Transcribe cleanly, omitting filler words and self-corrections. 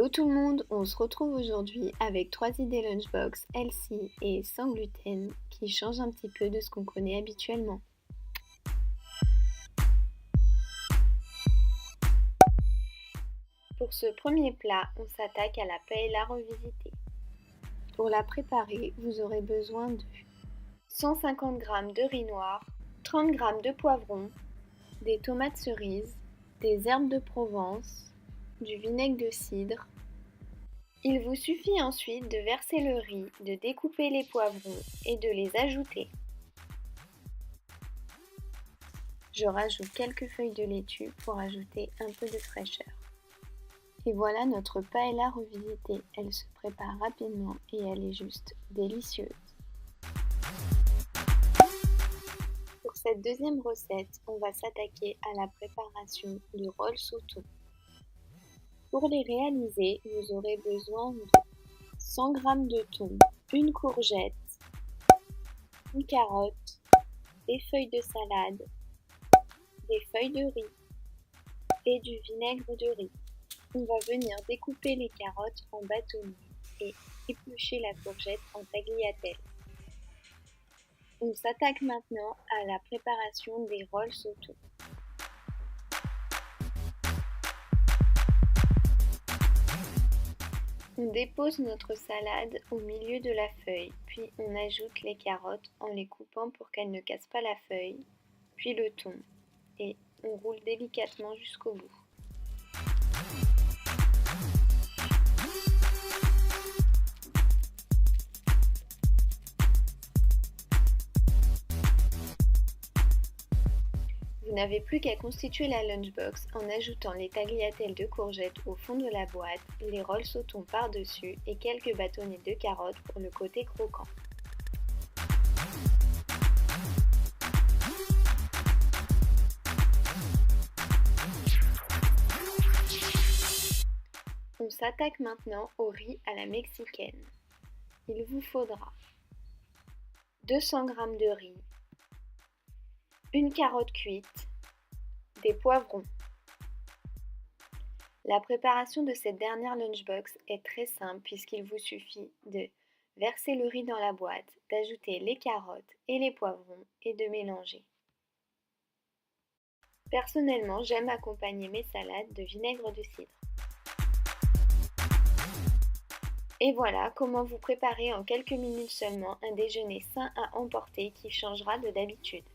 Hello tout le monde, on se retrouve aujourd'hui avec 3 idées lunchbox healthy et sans gluten qui changent un petit peu de ce qu'on connaît habituellement. Pour ce premier plat, on s'attaque à la paella revisitée. Pour la préparer, vous aurez besoin de 150 g de riz noir, 30 g de poivrons, des tomates cerises, des herbes de Provence, du vinaigre de cidre. Il vous suffit ensuite de verser le riz, de découper les poivrons et de les ajouter. Je rajoute quelques feuilles de laitue pour ajouter un peu de fraîcheur. Et voilà notre paella revisitée, elle se prépare rapidement et elle est juste délicieuse. Pour cette deuxième recette, on va s'attaquer à la préparation du roll au thon. Pour les réaliser, vous aurez besoin de 100 g de thon, une courgette, une carotte, des feuilles de salade, des feuilles de riz et du vinaigre de riz. On va venir découper les carottes en bâtonnets et éplucher la courgette en tagliatelle. On s'attaque maintenant à la préparation des rolls au thon. On dépose notre salade au milieu de la feuille, puis on ajoute les carottes en les coupant pour qu'elles ne cassent pas la feuille, puis le thon, et on roule délicatement jusqu'au bout. Vous n'avez plus qu'à constituer la lunchbox en ajoutant les tagliatelles de courgettes au fond de la boîte, les rolls au thon par-dessus et quelques bâtonnets de carottes pour le côté croquant. On s'attaque maintenant au riz à la mexicaine. Il vous faudra 200 g de riz, une carotte cuite, des poivrons. La préparation de cette dernière lunchbox est très simple puisqu'il vous suffit de verser le riz dans la boîte, d'ajouter les carottes et les poivrons et de mélanger. Personnellement, j'aime accompagner mes salades de vinaigre de cidre. Et voilà comment vous préparez en quelques minutes seulement un déjeuner sain à emporter qui changera de d'habitude.